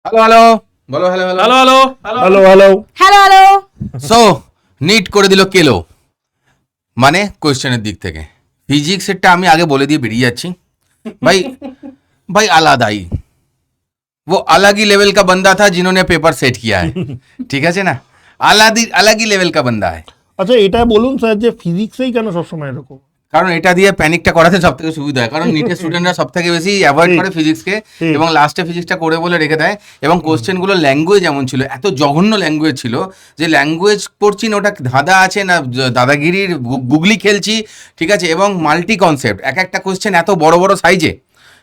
Hello hello বলো, hello hello hello hello hello hello hello hello. সো নিট করে দিল কেলো, মানে কোয়েশ্চেনের দিক থেকে ফিজিক্সেরটা আমি আগে বলে দিয়ে বেরিয়ে যাচ্ছি। भाई भाई আলাদাই, वो अलग ही लेवल का बंदा था जिन्होंने पेपर सेट किया है। ঠিক আছে না, अलग ही लेवल का बंदा है। আচ্ছা এটা বলুন স্যার যে ফিজিক্সেই কেন সবসময় এরকম? কারণ এটা দিয়ে প্যানিকটা করাতে সব থেকে সুবিধা হয়, কারণ নিটের স্টুডেন্টরা সব থেকে বেশি অ্যাভয়েড করে ফিজিক্সকে এবং লাস্টে ফিজিক্সটা করে বলে রেখে দেয়। এবং কোশ্চেনগুলো ল্যাঙ্গুয়েজ এমন ছিল, এত জঘন্য ল্যাঙ্গুয়েজ ছিল যে ল্যাঙ্গুয়েজ পড়ছি না ওটা ধাঁধা আছে না দাদাগিরির গুগলি খেলছি, ঠিক আছে। এবং মাল্টি কনসেপ্ট, এক একটা কোশ্চেন এত বড় বড় সাইজে,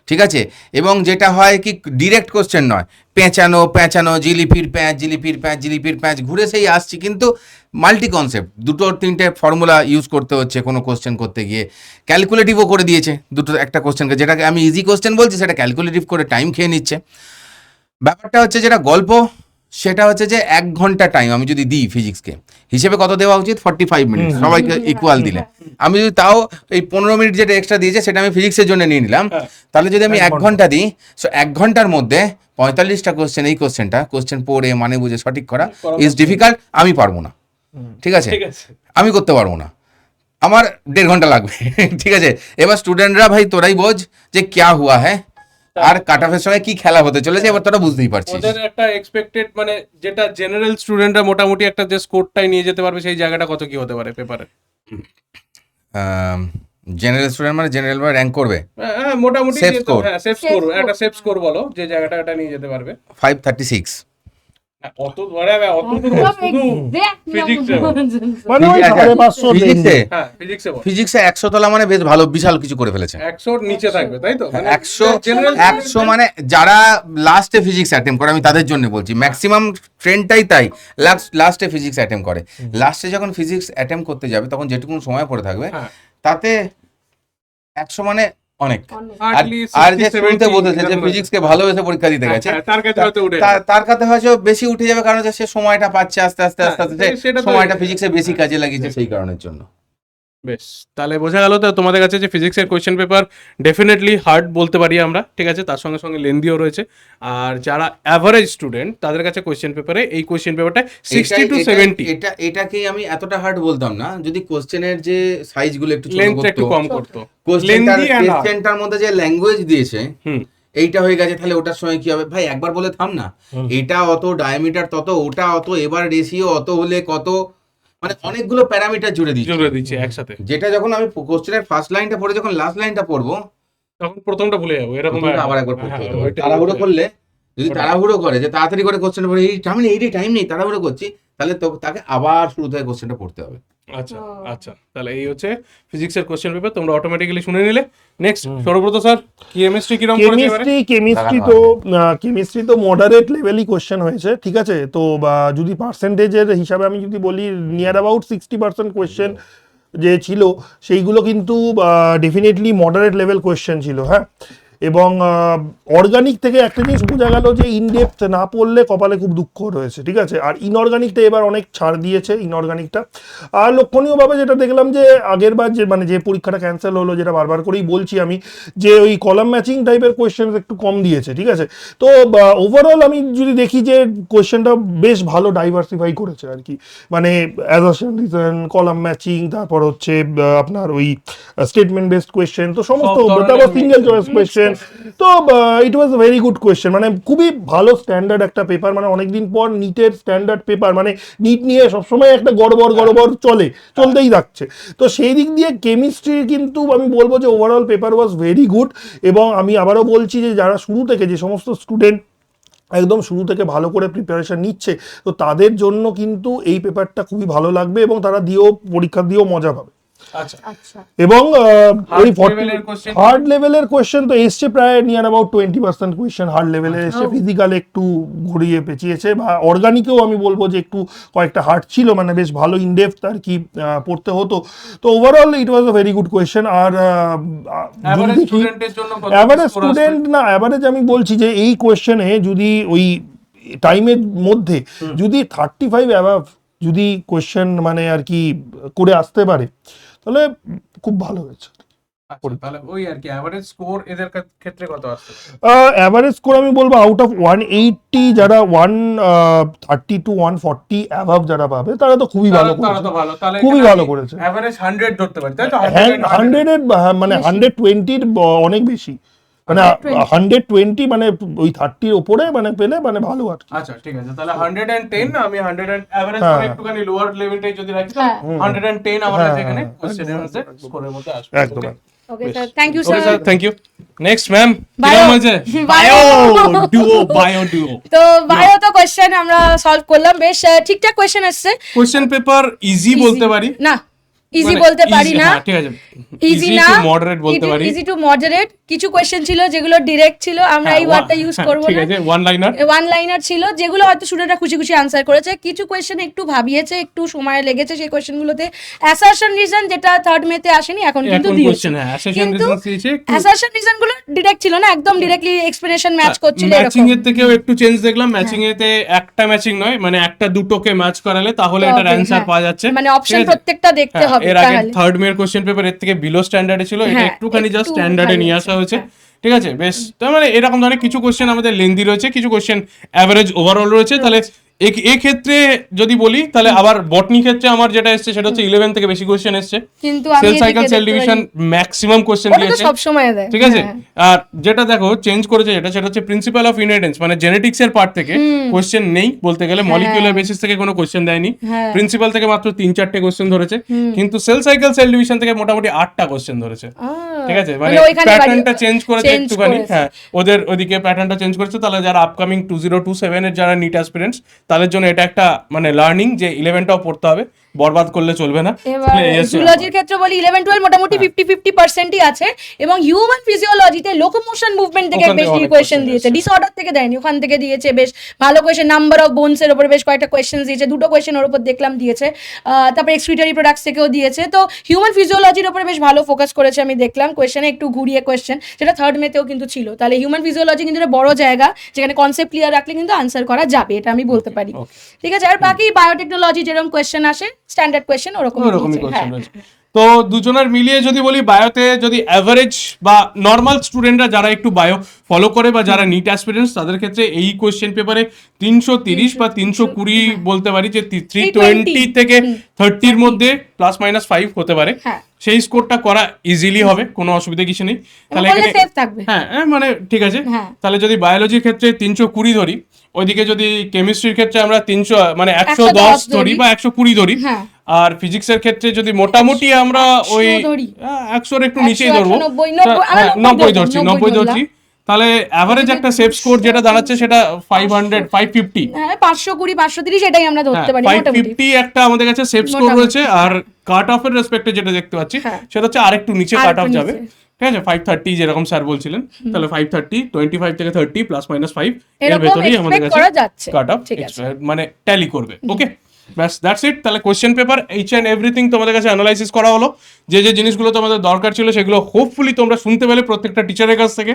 ঠিক আছে। এবং যেটা হয় কি ডিরেক্ট কোশ্চেন নয়, পেঁচানো পেঁচানো জিলিপির প্যাঁচ জিলিপির প্যাঁচ জিলিপির প্যাঁচ ঘুরে সেই আসছি, কিন্তু মাল্টি কনসেপ্ট, দুটো তিনটে ফর্মুলা ইউজ করতে হচ্ছে কোনো কোশ্চেন করতে গিয়ে। ক্যালকুলেটিভও করে দিয়েছে দুটো একটা কোশ্চেনকে, যেটাকে আমি ইজি কোশ্চেন বলছি সেটা ক্যালকুলেটিভ করে টাইম খেয়ে নিচ্ছে। ব্যাপারটা হচ্ছে যেটা গল্প সেটা হচ্ছে যে 1 ঘন্টা টাইম আমি যদি দিই ফিজিক্সকে, হিসেবে কত দেওয়া উচিত? 45 মিনিট, সবাইকে ইকুয়াল দিলে। আমি যদি তাও এই 15 মিনিট যেটা এক্সট্রা দিয়েছে সেটা আমি ফিজিক্সের জন্য নিয়ে নিলাম, তাহলে যদি আমি 1 ঘন্টা দিই, সো 1 ঘন্টার মধ্যে 45টা কোশ্চেন, এই কোশ্চেন পড়ে মানে বুঝে সঠিক করা ইজ ডিফিকাল্ট। আমি পারবো না, ঠিক আছে, আমি করতে পারবো না, আমার 1.5 ঘন্টা লাগবে। ঠিক আছে। এবার স্টুডেন্টরা ভাই তোরাই বোঝ যে ক্যা হুয়া হ্যাঁ, আর কাট অফের সঙ্গে কি খেলা হতে চলেছে এবার তোরা বুঝতেই পারছিস। ওদের একটা এক্সপেক্টেড মানে যেটা জেনারেল স্টুডেন্টরা মোটামুটি একটা যে স্কোরটাই নিয়ে যেতে পারবে সেই জায়গাটা কত কি হতে পারে পেপারে? জেনারেল স্টুডেন্ট মানে জেনারেল বা র্যাঙ্ক করবে, হ্যাঁ মোটামুটি Safe score. হ্যাঁ সেফ স্কোর, একটা সেফ স্কোর বলো যে জায়গাটা নিয়ে যেতে পারবে। 536। অত ধরে অত দূর শুধু ফিজিক্সে মানে ওই আচ্ছা, 550 ফিজিক্সে হ্যাঁ ফিজিক্সে বল ফিজিক্সে 100 তোলা মানে বেশ ভালো, বিশাল কিছু করে ফেলেছে। 100 নিচে থাকবে তাই তো? 100 মানে যারা লাস্টে ফিজিক্স অ্যাটেম্প করে, আমি তাদের জন্য বলছি, ম্যাক্সিমাম ট্রেন্ডটাই তাই, লাস্টে ফিজিক্স অ্যাটেম্প করে। লাস্টে যখন ফিজিক্স অ্যাটেম্প করতে যাবে তখন যেটুকু সময় পড়ে থাকবে তাতে 100 মানে অনেক। আর যে শুরুতে বলতেছে যে ফিজিক্সকে ভালোবেসে পরীক্ষা দিতে গেছে, তার কাছে হয়তো উঠে তার কাছে হয়তো বেশি উঠে যাবে, কারণ হচ্ছে সে সময়টা পাচ্ছে আস্তে আস্তে আস্তে আস্তে, সেটা তো সময়টা ফিজিক্সে বেশি কাজে লাগিয়েছে সেই কারণের জন্য। বেশ, তাহলে বোঝা গেল তো তোমাদের কাছে যে ফিজিক্সের কোয়েশ্চেন পেপার ডেফিনেটলি হার্ড বলতে পারি আমরা, ঠিক আছে, তার সঙ্গে সঙ্গে লেন্দিও রয়েছে। আর যারা অ্যাভারেজ স্টুডেন্ট তাদের কাছে কোয়েশ্চেন পেপারে এই কোয়েশ্চেন পেপারটা 60 to 70 এটাকেই আমি এতটা হার্ড বলতাম না যদি কোশ্চেনের যে সাইজগুলো একটু ছোট লেন্থ একটু করতো, কম করতো। কোশ্চেনটার মধ্যে যে ল্যাঙ্গুয়েজ দিয়েছে হুম এইটা হয়ে গেছে, তাহলে ওটার সময় কি হবে ভাই? একবার বলে থাম না, এটা অত ডায়ামিটার তত, ওটা অত, এবার রেশিও অত হলে কত, মানে অনেকগুলো প্যারামিটার জুড়ে দিচ্ছে একসাথে। যেটা যখন আমি কোশ্চেনের ফার্স্ট লাইনটা পড়ে যখন লাস্ট লাইনটা পড়বো তখন প্রথমটা ভুলে যাবো এরকম আবার একবার পড়তে হ্যাঁ, হবে। ওইটাই। তাড়াহুড়ো করলে, যদি ওটাই। তাড়াহুড়ো করে যে তাড়াতাড়ি করে কোশ্চেন পড়ে এই টাইম নেই তাড়াহুড়ো করছি, তাহলে তো তাকে আবার শুরু থেকে কোশ্চেনটা পড়তে হবে। আচ্ছা আচ্ছা, তাহলে এই হচ্ছে ফিজিক্সের কোশ্চেন পেপার, তোমরা অটোমেটিক্যালি শুনে নিলে। নেক্সট সৌরব্রত স্যার, কেমিস্ট্রি কিরকম করেছে এবারে? কেমিস্ট্রি তো মডারেট লেভেলই কোশ্চেন হয়েছে, ঠিক আছে। তো যদি পার্সেন্টেজের হিসাবে আমি যদি বলি, নিয়ার অ্যাবাউট 60% কোয়েশ্চেন যে ছিল সেইগুলো কিন্তু ডেফিনেটলি মডারেট লেভেল কোয়েশ্চেন ছিল, হ্যাঁ। এবং অর্গানিক থেকে একটা জিনিস বোঝা গেল যে ইনডেপথ না পড়লে কপালে খুব দুঃখ রয়েছে, ঠিক আছে। আর ইনঅর্গানিকটা এবার অনেক ছাড় দিয়েছে ইনঅর্গানিকটা। আর লক্ষণীয়ভাবে যেটা দেখলাম যে আগের বার যে পরীক্ষাটা ক্যান্সেল হলো, যেটা বারবার করেই বলছি আমি, যে ওই কলাম ম্যাচিং টাইপের কোয়েশ্চেন একটু কম দিয়েছে, ঠিক আছে। তো ওভারঅল আমি যদি দেখি যে কোয়েশ্চেনটা বেশ ভালো ডাইভার্সিফাই করেছে আর কি, মানে অ্যাজারশন রিজন, কলাম ম্যাচিং, তারপর হচ্ছে আপনার ওই স্টেটমেন্ট বেসড কোয়েশ্চেন, তো সমস্ত সিঙ্গেল চয়েস কোয়েশ্চেন। তো ইট ওয়াজ ভেরি গুড কোয়েশ্চেন, মানে খুবই ভালো স্ট্যান্ডার্ড একটা পেপার, মানে অনেকদিন পর নিটের স্ট্যান্ডার্ড পেপার, মানে নিট নিয়ে সবসময় একটা গড়বড় চলতেই থাকছে। তো সেই দিক দিয়ে কেমিস্ট্রি কিন্তু আমি বলবো যে overall paper was very good. এবং আমি আবারও বলছি যে যারা শুরু থেকে, যে সমস্ত স্টুডেন্ট একদম শুরু থেকে ভালো করে প্রিপারেশন নিচ্ছে, তো তাদের জন্য কিন্তু এই পেপারটা খুবই ভালো লাগবে এবং তারা পরীক্ষা দিয়েও মজা পাবে। আচ্ছা এবং ওই level-এর question? হার্ড লেভেলের কোয়েশ্চেন তো এসছে প্রায় নিয়ার অ্যাবাউট 20% কোয়েশ্চেন হার্ড লেভেলের এসছে। ফিজিক্যালে একটু ঘুরিয়ে পেঁচিয়েছে, বা অর্গানিকেও আমি বলবো যে একটু কয়েকটা হার্ড ছিল, মানে বেশ ভালো ইনডেপথ আর কি পড়তে হতো। তো overall it was a very good question. আর অ্যাভারেজ স্টুডেন্টের জন্য কত অ্যাভারেজ score আসবে? স্টুডেন্ট না, অ্যাভারেজ আমি বলছি যে এই কোয়েশ্চেনে যদি ওই টাইমের মধ্যে যদি 35 অ্যাভাব যদি কোয়েশ্চেন মানে আর কি করে আসতে পারে, তাহলে খুব ভালো হয়েছে। আচ্ছা, তাহলে ওই আর কি অ্যাভারেজ স্কোর এদের ক্ষেত্রে কত আসছে? অ্যাভারেজ স্কোর আমি বলবো আউট অফ 180 যারা 130 to 140 অ্যাভাব যারা পাবে তারা তো খুবই ভালো তারা করেছে, তো ভালো, তাহলে খুবই ভালো করেছে। অ্যাভারেজ 100 ধরতে পারি, তাই তো? 100 এর মানে 120 অনেক বেশি, মানে 120 মানে ওই 30 এর উপরে মানে পেলে মানে ভালো আর কি। আচ্ছা ঠিক আছে, তাহলে 110 আমি 100 এভারেজ করে একটুখানি লোয়ার লেভেলটাই যদি রাখি তাহলে 110 আমার কাছে এখানে কোশ্চেনের মধ্যে স্কোরের মধ্যে আসবে। একদম। Okay sir, thank you okay sir. Sir, thank you. Next ma'am, কি Bio. নাম হয়েছে? Bio. বায়ো ডুও। তো বায়ো তো কোশ্চেন আমরা সলভ করলাম, বেশ ঠিকঠাক কোশ্চেন আসছে। কোশ্চেন পেপার ইজি বলতে পারি না, ইজি মানে বলতে পারি easy, না, হ্যাঁ, ঠিক আছে, ইজি ইজি না, টু মডারেট বলতে পারি। Easy to moderate. কিছু কোশ্চেন ছিল যেগুলো ডিরেক্ট ছিল, আমরা এই ওয়ার্ডটা ইউজ করব ঠিক না। আছে, ওয়ান লাইনার। ওয়ান লাইনার ছিল যেগুলো হয়তো স্টুডেন্টরা খুশি খুশি আনসার করেছে। কিছু কোয়েশ্চেন একটু ভাবিয়েছে, একটু সময় লেগেছে সেই কোয়েশ্চেনগুলোতে। অ্যাসারশন রিজন যেটা থার্ড মেতে আসেনি, এখন কিন্তু এখন দিয়েছে। কোশ্চেন, হ্যাঁ, অ্যাসারশন কিন্তু রিজনস দিয়েছে একটু। অ্যাসারশন রিজনগুলো ডিরেক্ট ছিল না, একদম ডিরেক্টলি এক্সপ্লেনেশন ম্যাচ করছিল ম্যাচিং এরকম। এর থেকেও একটু চেঞ্জ দেখলাম। ম্যাচিং এতে একটা ম্যাচিং নয়, মানে একটা দুটোকে ম্যাচ করালে তাহলে এটার তবে, অ্যানসার হ্যাঁ। পাওয়া যাচ্ছে। মানে অপশন ঠিক আছে? প্রত্যেকটা দেখতে হ্যাঁ, হবে এর আগে তাহলে। থার্ড মেয়ের কোশ্চেন পেপার এর থেকে বিলো স্ট্যান্ডার্ডে ছিল, এটা হ্যাঁ, একটুখানি জাস্ট একটু স্ট্যান্ডার্ডে ভালো নিয়ে হয়েছে, আসা হয়েছে। ঠিক আছে, বেশ। তার মানে এরকম ধরনের কিছু কোশ্চেন আমাদের লেন্দি রয়েছে, কিছু কোশ্চেন অ্যাভারেজ ওভারঅল রয়েছে। তাহলে ক্ষেত্রে যদি বলি, তাহলে আবার বটনি ক্ষেত্রে আমার যেটা এসছে সেটা হচ্ছে 11 থেকে বেশি কোশ্চেন এসছে। কিন্তু আমি সেল এদিকে সাইকেল, সেল দেখতে ডিভিশন পারি। ম্যাক্সিমাম কোশ্চেন ওটা তো দিয়েছে। সব সময় দেয়। ঠিক আছে, হ্যাঁ। আর যেটা দেখো চেঞ্জ করেছে সেটা হচ্ছে প্রিন্সিপাল অফ ইনহেরিটেন্স, মানে জেনেটিক্স এর পার্ট থেকে কোশ্চেন নেই বলতে গেলে। মলিকিউলার বেসিস থেকে কোনো কোশ্চেন দেয়নি। হ্যাঁ। প্রিন্সিপাল থেকে মাত্র 3-4টে কোশ্চেন ধরেছে, কিন্তু সেল সাইকেল, সেল ডিভিশন থেকে মোটামুটি 8টা কোশ্চেন ধরেছে। ঠিক আছে, মানে ওইখানে প্যাটার্নটা চেঞ্জ করেছে change একটুখানি। করেছে। হ্যাঁ, ওদের ওইদিকে প্যাটার্নটা চেঞ্জ করেছে। তাহলে যারা আপকামিং 2027 এর যারা নিট অ্যাসপিরেন্টস, তাদের জন্য এটা একটা মানে লার্নিং যে 11টাও পড়তে হবে, বরবাদ করলে চলবে না। এবার এই হচ্ছে জুলজির ক্ষেত্রে বলি 11-12 মোটামুটি 50-50%ই আছে, এবং হিউম্যান ফিজিওলজিতে লোকোমোশন মুভমেন্ট থেকে ওখান থেকে বেশি অনেক কোয়েশ্চেন question দিয়েছে, এসেছে। ডিসঅর্ডার থেকে দেয়নি, ওখান থেকে দিয়েছে বেশ ভালো কোয়েশ্চেন। নাম্বার অফ বোনস এর উপর বেশ কয়েকটা কোয়েশ্চেন দিয়েছে, দুটো কোয়েশ্চেন ওর উপর দেখলাম দিয়েছে। তারপর এক্সক্রিটরি প্রোডাক্টস থেকেও দিয়েছে। তো হিউম্যান ফিজিওলজির উপরে বেশ ভালো ফোকাস করেছে আমি দেখলাম কোয়েশ্চেনে, একটু ঘুরিয়ে কোয়েশ্চেন, যেটা থার্ড মেতেও কিন্তু ছিল। তাহলে হিউম্যান ফিজিওলজি কিন্তু একটা বড় জায়গা যেখানে কনসেপ্ট ক্লিয়ার রাখলে কিন্তু আনসার করা যাবে, এটা আমি বলতে পারি। ঠিক আছে, আর বাকি বায়োটেকনোলজি যেরকম কোয়েশ্চেন আসে স্ট্যান্ডার্ড কোয়েশ্চেন ওরকমই ওরকমই দিয়েছে। কোশ্চেন হ্যাঁ। রয়েছে। তো দুজনের মিলিয়ে যদি বলি, বায়োতে যদি অ্যাভারেজ বা নর্মাল স্টুডেন্টরা যারা একটু বায়ো ফলো করে বা যারা নিট অ্যাসপিরেন্টস, তাদের ক্ষেত্রে এই কোশ্চেন পেপারে 330 বা 320 বলতে পারি, যে 320 থেকে 30-র মধ্যে +-5 হতে পারে। হ্যাঁ। সেই স্কোরটা করা ইজিলি হবে, কোনো অসুবিধা কিছু নেই। তাহলে বললে এখানে safe থাকবে। হ্যাঁ, মানে ঠিক আছে। হ্যাঁ। তাহলে যদি বায়োলজির ক্ষেত্রে 320 ধরি, ওইদিকে যদি কেমিস্ট্রির ক্ষেত্রে আমরা 300 মানে 110 ধরি বা 120 ধরি, হ্যাঁ। আর ফিজিক্সের ক্ষেত্রে যদি মোটামুটি আমরা ওই 100 ধরি। 100-র একটু নিচেই ধরবো, 90 হ্যাঁ, 90 ধরছি, 90 90 ধরছি, তাহলে অ্যাভারেজ একটা সেফ স্কোর যেটা দাঁড়াচ্ছে সেটা 500, 550। হ্যাঁ, 520, 530 এটাই আমরা ধরতে পারি মোটামুটি। 550 একটা আমাদের কাছে সেফ স্কোর মোটামুটি, রয়েছে। আর কাট অফের রেসপেক্টে যেটা দেখতে পাচ্ছি হ্যাঁ। সেটা হচ্ছে আরেকটু নিচে কাট আরেকটু অফ যাবে। নিচে। ঠিক আছে, 530 যেরকম স্যার বলছিলেন, তাহলে 530, 25 থেকে 30 +-5 এর এরকম ভেতরেই আমাদের expect কাছে করা যাচ্ছে। কাট অফ ঠিক আছে। মানে ট্যালি করবে। ওকে, ব্যাস, দ্যাটস ইট। তাহলে question paper H and everything তোমাদের কাছে অ্যানালাইসিস করা হলো। যে যে জিনিসগুলো তোমাদের দরকার ছিল সেগুলো হোপফুলি তোমরা শুনতে পেলে প্রত্যেকটা টিচারের কাছ থেকে।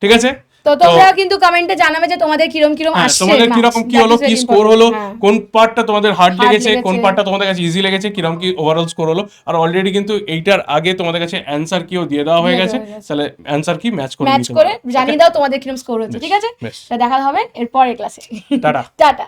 ঠিক আছে, তো তোমরা কিন্তু কমেন্টে জানাবে যে তোমাদের কিরম হ্যাঁ, আসছে, তোমাদের কিরকম কি হলো, কি স্কোর হলো, কোন পার্টটা তোমাদের হার্ড লেগেছে, কোন পার্টটা তোমাদের কাছে ইজি লেগেছে, কিরকম কি ওভারঅল স্কোর হলো। আর অলরেডি কিন্তু এইটার আগে তোমাদের কাছে অ্যান্সার কিও দিয়ে দেওয়া হয়ে গেছে, তাহলে অ্যান্সার কি ম্যাচ করে ম্যাচ নিতে করে পারো। জানিয়ে দাও তোমাদের কিরম স্কোর হচ্ছে। ঠিক আছে, বেশ। তা দেখা হবে এর পরের ক্লাসে। টাটা। টাটা।